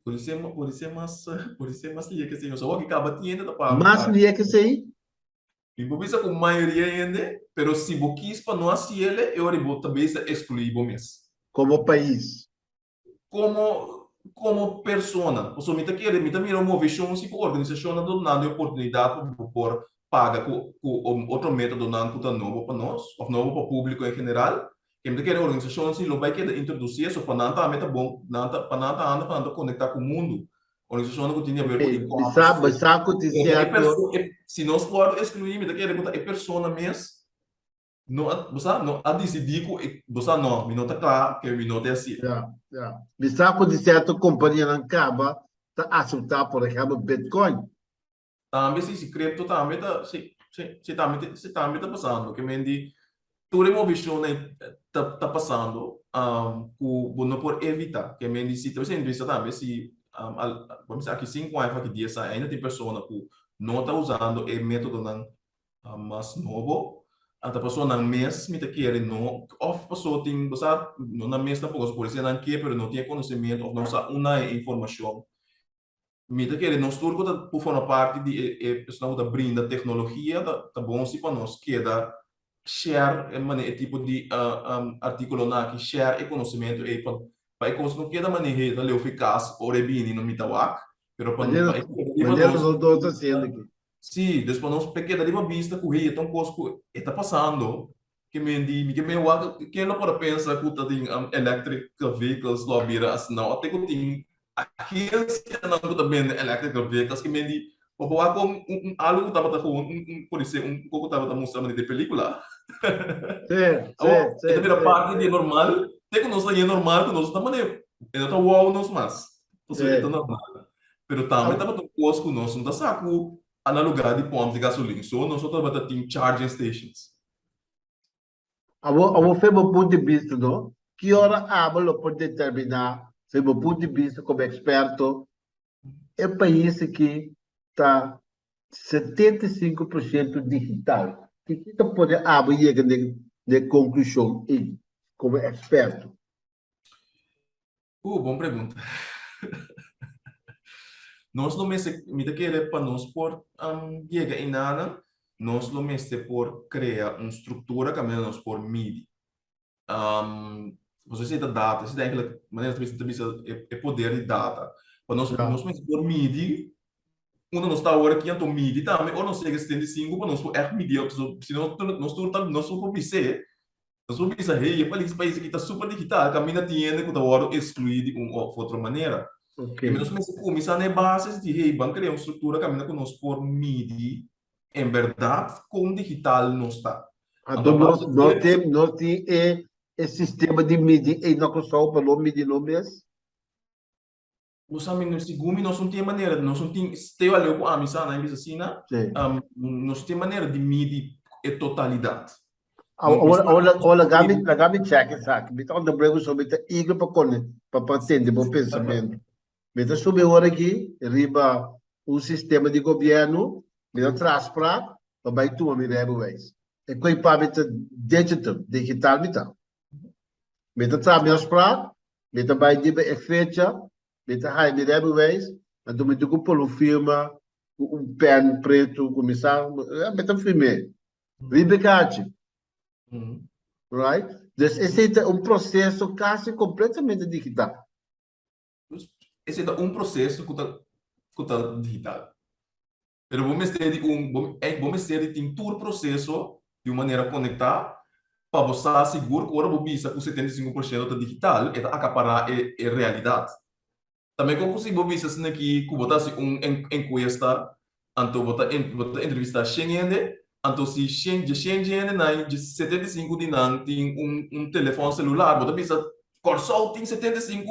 Speaker 2: Por isso é mais liga que assim, eu só que acaba tendo da pago
Speaker 3: Mas
Speaker 2: cara.
Speaker 3: não é que sei,
Speaker 2: E por isso com maioria ainda, pero se você quis para nós se ele, eu ribo também se excluir bom mês.
Speaker 3: como país.
Speaker 2: Como persona, o me tá querendo, me tá mirando uma visão se a organização não dando oportunidade por paga com outro método não que novo para nós, ou novo para o público em geral. Que me tá querendo organização se lo vai querer introduzir isso para não tá meta bom, não tá para não tá anda para não conectar com o mundo. Organização que tinha a ver com e-commerce.
Speaker 3: Mas sabe o que é certo?
Speaker 2: Se nós for excluir, me tá querendo botar é persona mesmo. Não, você não a decidir que você não, me não tá claro que me não é assim.
Speaker 3: Mas sabe o que é certo? A companhia não acaba, está a assustar, por exemplo, Bitcoin.
Speaker 2: Também se cripto também tá se também tá passando que mendi tudo uma visão né tá passando o não por evitar que mendi se você investe também se vamos dizer aqui 5 anos aqui 10 anos ainda tem pessoa que não tá usando o método não mais novo a pessoa não mesmo me quer não ou pessoa tem você não na mesma coisa por isso não quer pero não tem conhecimento ou não sabe uma informação Mita que ele não estuda que por forma parte de pessoal da brinda tecnologia tá bom se para nós que da share é tipo de artigo na que share e conhecimento e para não que da maneira da eficaz ou rebini no mitawak pero para
Speaker 3: Mas não estou fazendo aqui.
Speaker 2: sim depois nós pequena de uma vista corria tão coisas está passando que me wak que não pode pensar que tem electric vehicles lá vira assim não até que tem aqueles que não também electric vehicles que me di bahwa kung algo que estava por isso pouco estava mostrando de película
Speaker 3: Sim,
Speaker 2: esta vira parte de normal tem que nós é normal que nós estamos né então wow nós mas então é normal Pero também estava tão coisa que nós não está saco na lugar de pompos de gasolina. Só nós só estava tendo charging stations.
Speaker 3: Amo foi meu ponto de vista, não? Que hora hablo por determinar, foi meu ponto de vista como experto, é país que está 75% digital. Que kita pode abrir de conclusão e como experto.
Speaker 2: Boa pergunta. Nós não me querer para nós por chega em nada, nós não me por criar uma estrutura que nós por medir. Você sei da data, você tem aquela maneira de é poder de data. Para nós me por medir, nós está agora aqui então medir também, ou não sei que 75 para nós por medir, se nós por ser nós vamos pensar, hey, esse país aqui está super digital, caminha tiene que está excluir de uma ou outra maneira.
Speaker 3: Ok.
Speaker 2: E mesmo se começar na base de, hey, vamos criar uma estrutura caminha que nós por medir, em verdade, com digital não está.
Speaker 3: Então, nós temos esse sistema de medir e não só para medir no mês.
Speaker 2: Nós sabemos que nós não temos maneira, nós não temos, se eu olho com a missa na assim, nós temos maneira de medir a totalidade.
Speaker 3: Olha, gami check sabe? Então, onde brego sobre a igreja para atender o pensamento. Então, sobre agora aqui, riba um sistema de governo, me traz para vai tu me leva vez. E coi para digital me tá. Me traz meus para, me vai de fecha, me hai me leva vez, então me digo por firma, pen preto, começar, me firme. Riba cate. Right? Dus esse é um processo quase completamente digital.
Speaker 2: Esse é um processo que está digital. Pero vamos ter de todo o processo de uma maneira conectada para você assegurar que agora você que 75% está digital é acaparar a realidade. Também como se você assim aqui que botasse encuesta, então você entrevistar 100 gente, então se 100 gente na de 75 de não tem telefone celular, você pensa Corsol tem 75%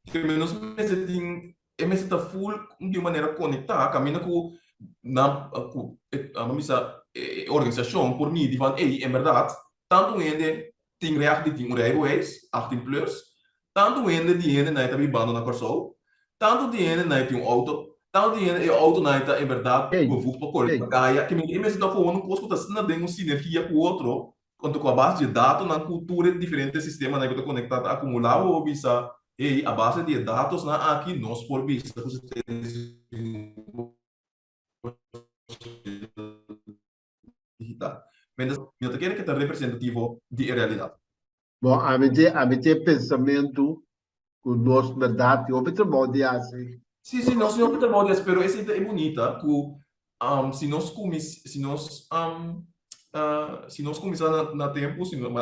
Speaker 2: que menos tem está full de maneira conectada, caminha com a missa organização por mim, de van, ei, em verdade, tanto ainda tem react de um rijbewijs, 18 plus, tanto ainda de ainda na também bando na Corsol, tanto de ainda na tem auto, tanto de ainda auto na em verdade, o vou para correr, gaia, que me está falando um pouco da tem uma sinergia com o outro, quanto com a base de dados na cultura diferente sistema na que está conectado acumular ou bisa e a base de dados na aqui nós por bisa digital. Mas eu quero que está representativo de realidade.
Speaker 3: Bom, a mim tem pensamento com nós verdade, ou outro modo de assim.
Speaker 2: Sim, nós não temos mas pero essa é bonita, que se nós começar na tempo, se nós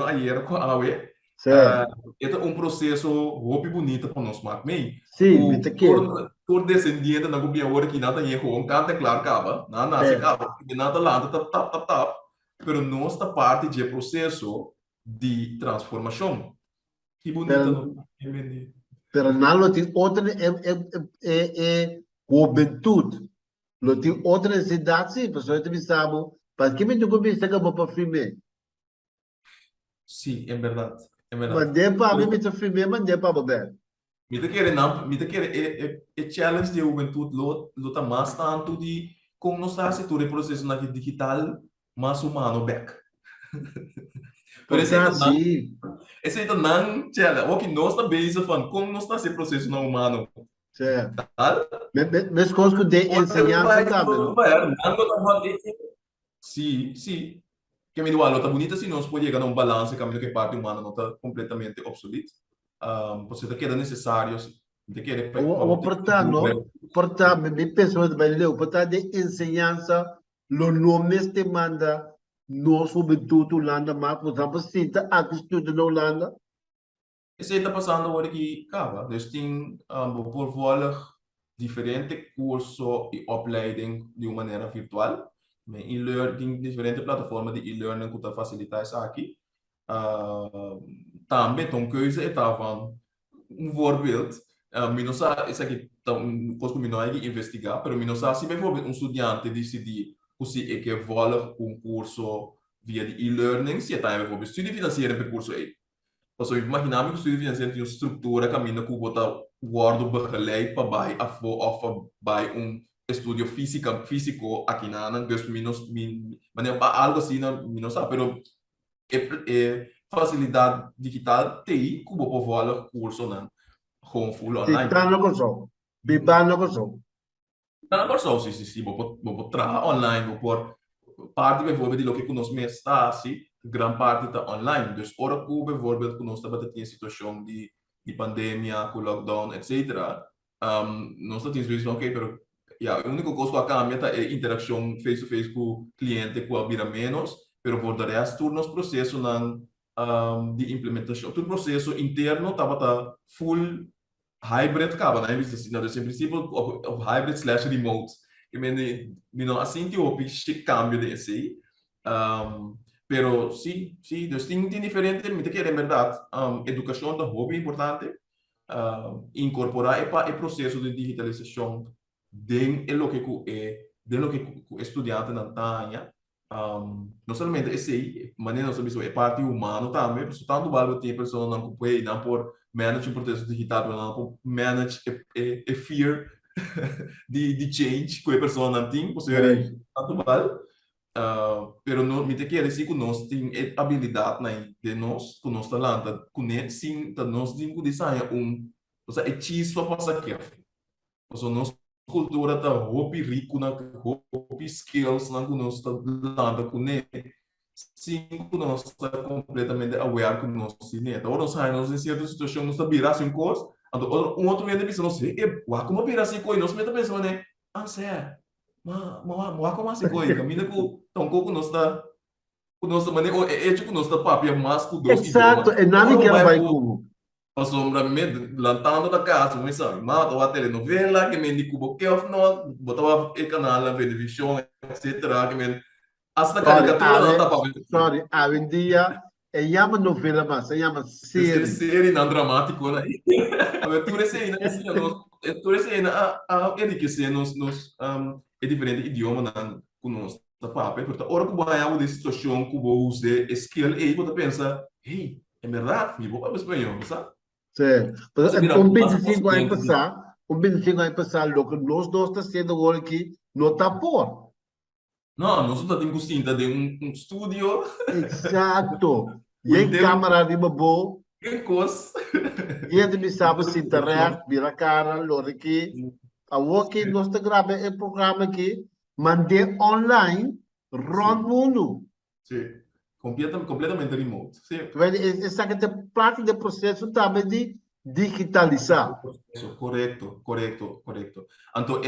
Speaker 2: ayer com a AUE, é um processo muito bonito para nós, mas bem,
Speaker 3: sim,
Speaker 2: por descendente na governo agora que nada é com canta claro acaba, nada se acaba, que nada lá tap, pero nós está parte de processo de transformação. Que bonito, não?
Speaker 3: Pero não tem outra juventude. Não tem outra necessidade, sim, pessoal também sabem. Mas que me digo que você acabou para filme.
Speaker 2: Sim, é verdade. É verdade.
Speaker 3: Mas de para mim me filme, mas de para beber.
Speaker 2: Me te querer é challenge de juventude luta mais tanto de como nós está se todo o processo na digital mais humano back. Por isso esse é não challenge, o que nós está base fan como nós está esse processo não humano.
Speaker 3: Certo. Mas coisas de ensinança também, não?
Speaker 2: Sim. Que me dualo tá bonita se nós pode chegar a um balanço caminho que parte humana não está completamente obsoleto. Você te queda necessário, te queda
Speaker 3: portanto, me penso de bem leu, portanto de ensinança, lo nome te manda nós juventude Holanda, mas por exemplo, se tá aqui estudo na Holanda.
Speaker 2: Isso está passando agora aqui, cara. Dus tem por volle diferente curso e opleiding de uma maneira virtual. E-learning, diferentes plataformas de e-learning que facilitar isso aqui. também tem keuze estavam bijvoorbeeld, não sabe, isso aqui coisa que não é investigar, mas não sabe se bijvoorbeeld estudante decidir se é que volgt curso via de e-learning, se está bijvoorbeeld studie financieren per curso aí. Also, imaginar que o studie financieren tem uma estrutura caminho que bota guardo begeleid para bij estudio físico aqui na dus mas algo assim não sabe, pero facilidade digital TI que você pode curso na home full online.
Speaker 3: Titano ko so. Bibano ko so.
Speaker 2: Na persona sì, você tra online, você parte bijvoorbeeld di lo che conosco me stasi, gran parte sta online. Dus ora que bijvoorbeeld conosco dat in situação de pandemia, com lockdown, etc. Não está tendo isso, ok, pero ja, a única coisa que cambia é a interação face to face com o cliente, com a vira menos, pero por de resto, nos processo de implementação, todo processo interno estava full hybrid acaba, né? Dus in principe op hybrid/remote. Ik bedoel, assim que houve esse cambio de esse, pero sim, dus tem diferente, me que é verdade, educação é hobby importante, incorporar o processo de digitalização dentro do que o estudante não tem, não somente esse, mas não só é parte humana também, porque tanto vale ter pessoas não pode não por manage o processo digital, não manage a fear de change que a pessoa não tem, porque tanto vale, pero não me quer dizer que nós tem habilidade de nós, com nosso talento, com sim, nós temos que design ou seja, é chispa para passar aqui, ou nossa cultura tá hobby rico na hobby skills na com nosso talento com sim, nós está completamente aware que nós sim, então nós saímos em certa situação, nós está virando coisa, então outro momento pensa, nós como virar assim coisa, nós também pensamos, né, sério, mas como assim coisa, caminha com tão pouco nós está, com nossa maneira, é tipo nós está papel mais com dois
Speaker 3: Exato, e nami que vai com.
Speaker 2: Sombra me lantando da casa, mas sabe, mata a telenovela, que me cubo que of não, botava o canal na televisão, etc, que me hasta caricatura não tá para
Speaker 3: sorry, hoje em dia é chama novela, mas é chama série.
Speaker 2: Série não dramático, né? Tudo isso aí, né? Tudo isso aí, ele que se nos é diferente idioma não conosco, tá para porque ora que vai algo de situação que vou usar skill aí, você pensa, hey, é verdade, me vou para espanhol, sabe?
Speaker 3: Sim, um 25 anos passar, lo que nós estamos sendo agora aqui, não está por.
Speaker 2: Não, nós estamos gostando de estúdio.
Speaker 3: Exato. E em câmera de boa.
Speaker 2: Que coisa.
Speaker 3: E a gente sabe se interessa, vira cara, lo aqui. A aqui nós estamos gravando o programa aqui, mandei online, rond mundo.
Speaker 2: Sim. Completamente remote. Sim.
Speaker 3: Essa que é parte do processo também de digitalizar.
Speaker 2: Correto. Então,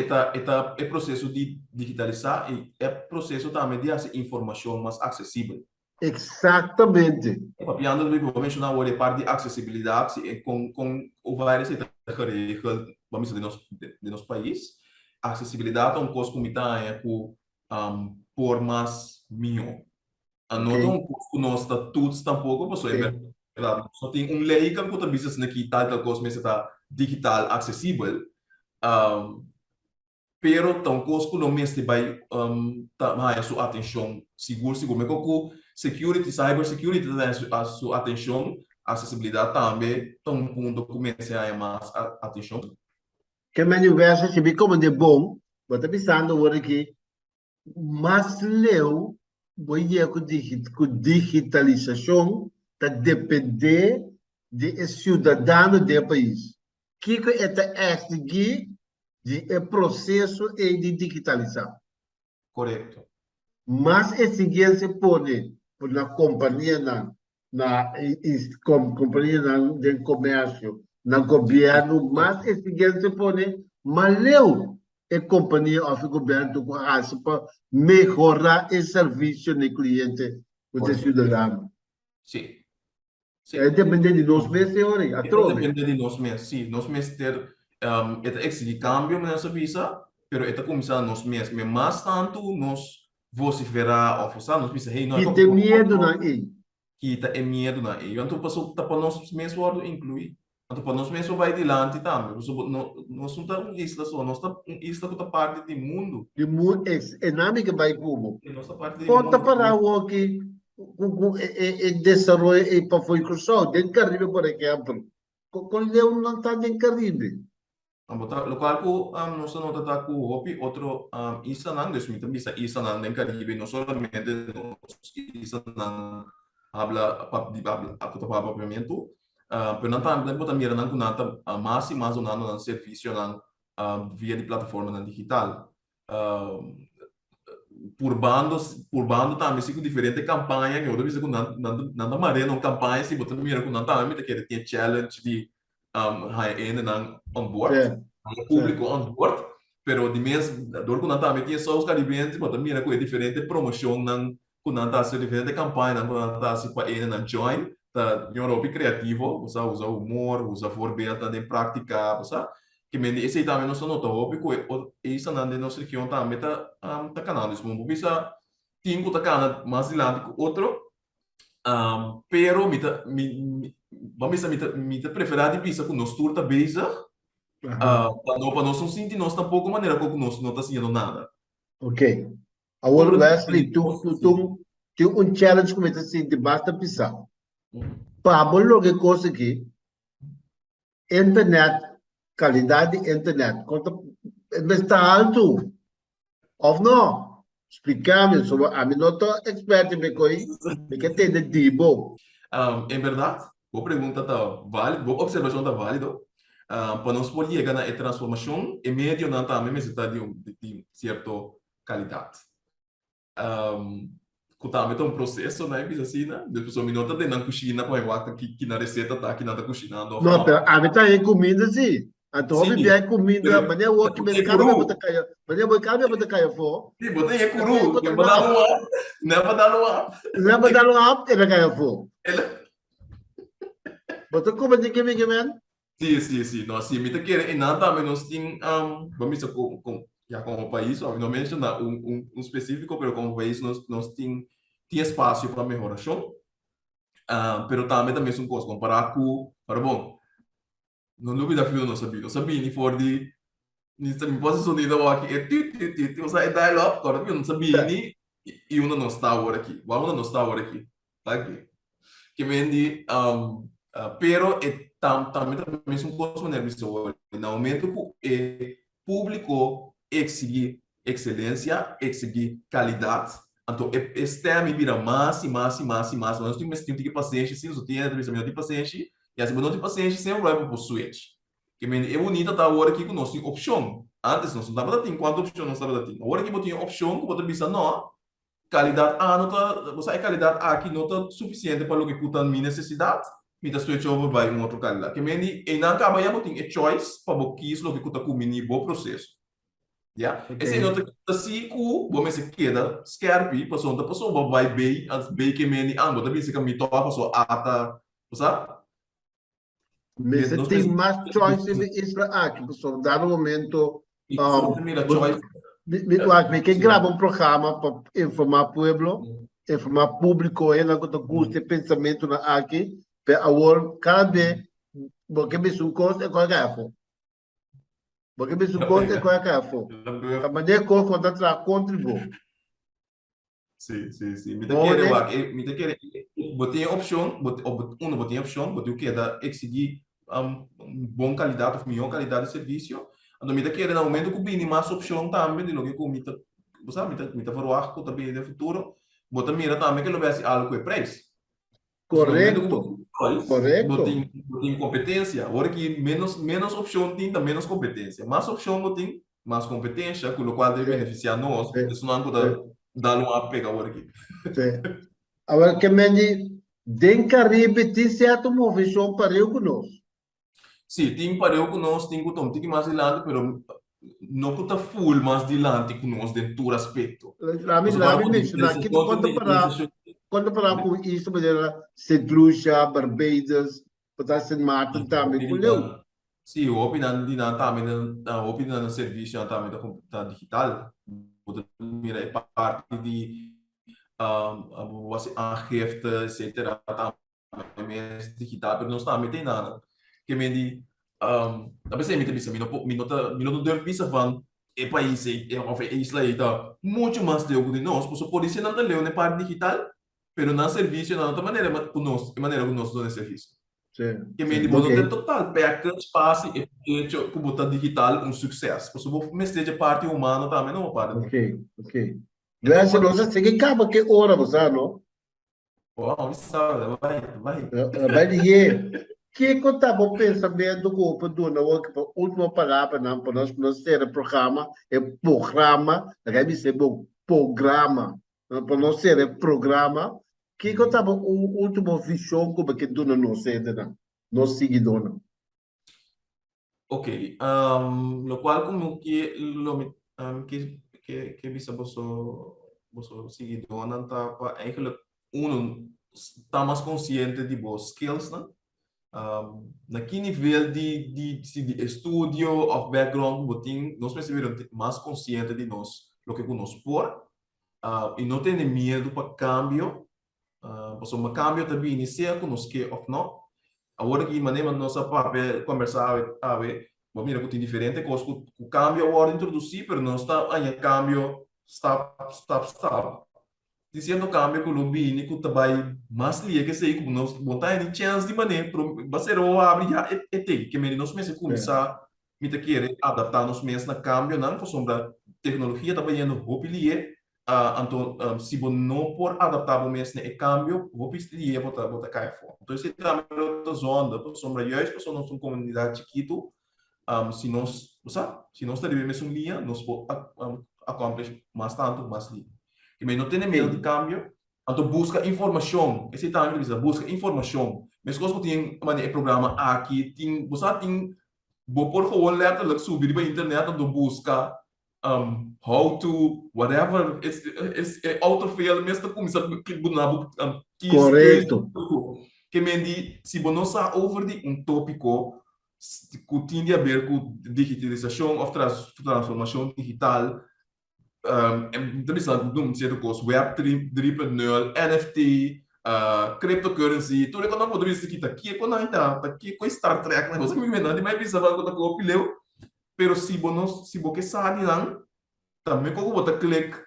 Speaker 2: é processo de digitalizar e é processo também de fazer informação mais acessível.
Speaker 3: Exatamente.
Speaker 2: Papiando de mencionar a parte de acessibilidade com várias regras, vamos dizer, de nosso país. Acessibilidade é uma coisa que está por mais minho. Não é um curso que nós estatutos tampouco, mas é verdade. Só tem lei que pode dizer que tal coisa mas está digital acessível. Pero tão coisa que não mesmo vai a sua atenção seguro, mas com security, cybersecurity a sua atenção, acessibilidade também, tão ponto que começa a mais atenção.
Speaker 3: Que o universo se vê como de bom, vou estar pensando agora aqui, mas leu com digitalização está depender de cidadão do país. Que é seguir de processo de digitalização.
Speaker 2: Correto.
Speaker 3: Mas é seguir se pode por na companhia companhia de comércio, na governo, mas é seguir se pode, mas leu a companhia ou o governo para melhorar o serviço do cliente, do cidadão.
Speaker 2: Sim.
Speaker 3: É depender de nós mesmos,
Speaker 2: é depender de nós mesmos, sim. Nós mesmos ter esse cambio nessa visa, mas está começando nós mesmos. Mas tanto nós vociferar ou fazer, nós pensamos, hey, não é
Speaker 3: tem medo, não é?
Speaker 2: kita é medo na e então passou tá para nós mesmo ordo inclui então para nós mesmo vai adiante também nós não estamos isla só nós estamos isla que tá parte do mundo
Speaker 3: De muito enamiga vai como.
Speaker 2: e nós tá parte do
Speaker 3: Conta
Speaker 2: mundo
Speaker 3: para o que o desenvolvimento e para foi cruzado dentro do Caribe, por exemplo. Com Leão não está dentro do Caribe.
Speaker 2: lo qual ko nós não tá com hopi outro isa nang dus mita bisa isa nang nem Caribe não solamente nós isa nang habla habla aku tá papiamento pero não tá não botar mira nang kunata mais e mais onando nang serviço nang via de plataforma nang digital por bando também se com diferente campanha que eu deve ser com nada maré não campanha se botar mira com nada também que tem challenge de high end nang on board
Speaker 3: Certo,
Speaker 2: o público on board pero de mês dor com nada também tinha só os caribenhos botar mira com diferente promoção nang com nada se diferente campanha nang com nada se para ele nang join tá Europa criativo usa humor usa forbear também prática usa que me esse também não só nota óbvio isso não de nossa região também tá canal isso muito bisa tinha tá canal mais adiante outro pero vamos dizer mita preferado bisa com nós turta beisa para nós não sentir nós tampouco maneira como nós não tá fazendo nada
Speaker 3: ok. Agora, Wesley, tu tem challenge como assim, de basta pisar. Para logo que coisa aqui, internet, qualidade de internet, quanto está alto, ou não? Explicar-me sobre a minha nota expert em coi, que tem de tipo.
Speaker 2: em verdade boa pergunta tá válido boa observação tá válido para nós poder chegar na transformação e meio não também necessita de certa qualidade que também tem um processo né bisa assim né depois o minuto de na cozinha com a que na receita tá aqui nada cozinhando
Speaker 3: Não, pero a minha tá em comida sim. Então,
Speaker 2: sim
Speaker 3: me bem comida,
Speaker 2: pero
Speaker 3: mas é o que me cabe para botar caia, mas é o que cabe para caia fo.
Speaker 2: sim botei é cru que vai dar no ar não vai dar no ar
Speaker 3: Não é para dar um up, é para caia fo.
Speaker 2: Ele-
Speaker 3: Botar como de que me man?
Speaker 2: sim nós sim me tá querendo e nada também nós tem vamos dizer já como país obviamente não um específico pero como país nós tem espaço para melhoração pero também são coisas comparar com para bom não duvida fio não sabia nem for de nem sabia posso sonido aqui é tu usa dialogue agora eu não sabia nem e uma não está agora aqui uma não está agora aqui tá aqui que vende pero também são coisas maneiras no momento que público exige excelência exige qualidade então esse tema vira mais e mais mas nós temos que paciência se os temos de paciência e assim não tem paciência sempre vai para o switch que é bonita tá agora aqui que nós temos opção antes nós não estava tendo quanto opção nós estava tendo agora que nós temos opção que pode pensar não qualidade não tá você a qualidade aqui não tá suficiente para o que puta minha necessidade me tá switch over vai outra qualidade que e não acaba já tem a choice para o que isso que puta com mini bom processo yeah esse é outro assim que vamos se queda scarpi pessoa vai bem as bem que meni ando da se me topa pessoa ata sabe
Speaker 3: Mas tem mais choice em Israel aqui, pessoal, dado momento,
Speaker 2: primeira choice
Speaker 3: me que grava um programa para informar o povo, informar o público, ela que gosta de pensamento na aqui, para agora cada vez, porque me são coisas é qual é for. Porque me são coisas é qual é for. A maneira como quando está contribui.
Speaker 2: sim me te quer botei opção botei opção botei o que da exigir bom qualidade ou melhor qualidade de serviço então me te quer no momento que bem mais opção também de lo que com me te falar com também no futuro bota mira também que lo vai ser algo que é preço
Speaker 3: Correto.
Speaker 2: Botem competência agora que menos opção tem menos competência mais opção botem mais competência com o qual deve beneficiar nós isso não pode dar um apego agora aqui
Speaker 3: agora que me den Caribe tem certa movição para eu conosco.
Speaker 2: Sim, tem pareu com nós, tem que mais adiante, mas não está full mais adiante com nós dentro do aspecto.
Speaker 3: Lá me mencionar que quando parar com isso, maneira St. Lucia, Barbados, para St. Martin também com eu.
Speaker 2: Sim, o opinião de nada também, o opinião do serviço também da digital, mira é parte de was aangifte, et cetera, mais digital, pero não está meteen nada. Que me di, talvez é bisa, minuto deve bisa van e país of e isla está muito mais de algo de nós, por pode ser não leu na parte digital, pero na serviço na outra maneira, mas por nós, de maneira que nós damos serviço.
Speaker 3: Sim.
Speaker 2: Que me di,
Speaker 3: Ok.
Speaker 2: total, package, passe e hecho que botar digital sucesso. Por isso, mas seja parte humana também não parte.
Speaker 3: Ok, ok.
Speaker 2: Então,
Speaker 3: Versi nossa sige kaba que hora você não?
Speaker 2: wow, vai.
Speaker 3: Vai dizer que conta o pensamento que o Paduna o que a última palavra não para nós ser programa é programa, daí me ser bom programa, para nós ser programa. Que conta o último visão como que Duna não sei não, nós seguidona.
Speaker 2: Ok, lo cual como que bisa boso seguidor não tá para eigenlijk tá mais consciente de vos skills, né? Na que nível de estudio of background botin nós precisamos mais consciente de nós lo que nós por e não ter medo para cambio, porque um cambio também inicia com nós que of não. Agora que maneira nossa papel conversar a ver, bom, mira, que tem diferente coisa, o cambio agora introduzir, mas não está aí cambio stop. Dizendo cambio que o lobby que também mais liga que sei que nós botar em chance de maneira para ser o abre já que me nós mesmo começar me te querer adaptar nos mesmos na cambio não por sombra tecnologia também indo hopilier então se você não por adaptar o mesmo e cambio hopilier botar cai fora então se também outra zona por sombra já as pessoas não são comunidade chiquito se nós está de mesmo linha nós podemos accomplir mais tanto mais linha que não tem medo de cambio, então busca informação. Esse também precisa busca informação. Mas coisa que tem um programa aqui, tem você tem vou por favor ler lá subir para internet então busca how to whatever it's outro field mesmo começa que bunabo
Speaker 3: Correto.
Speaker 2: que me di se você não sabe over de tópico que tem a ver com digitalização ou transformação digital interessant noemt zeer koos Web 3.0, NFT, cryptocurrency, tudo que não poderia ser aqui quando ainda aqui com Star Trek, né? Você me vendo, mas pensava que eu opileu, pero se você sabe não, também como você clica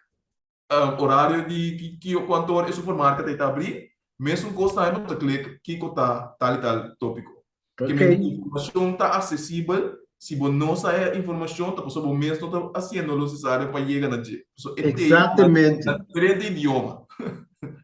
Speaker 2: horário de que o quanto hora é supermercado está abrir, mesmo custa aí você clica que tá tal e tal tópico, que a informação está acessível. Se você não sabe a informação, a pessoa mesmo está fazendo o necessário para chegar na gente.
Speaker 3: Exatamente.
Speaker 2: Diferente idioma.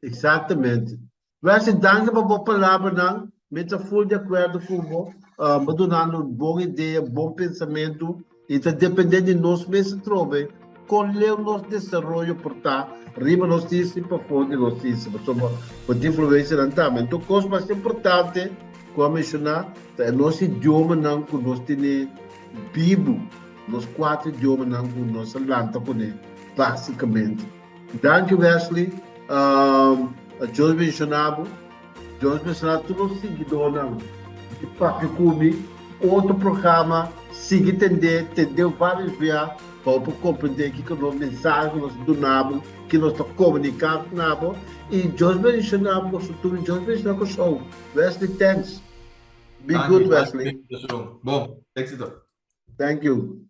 Speaker 3: Exatamente. Versi danke para a palavra não, met full de acordo com você, dando boa ideia, bom pensamento, e está dependendo de nós mesmos trove, com o nosso desenvolvimento por tá, rima notícia para fora de notícia, para influência não também. Então, coisa mais importante, como mencionar, é nosso idioma não que nós temos Bibo, nos 4 idiomas não que nós falamos basicamente. Danke, Wesley. Jorge mencionava tudo seguidor não. De Papi Kumi, outro programa, siga entender várias vezes para compreender que nós mensagem nós donamos, que nós estamos comunicando com e Jorge mencionava o futuro, Jorge mencionava o show. Wesley, thanks. Be good, Wesley.
Speaker 2: Bom, éxito.
Speaker 3: Thank you.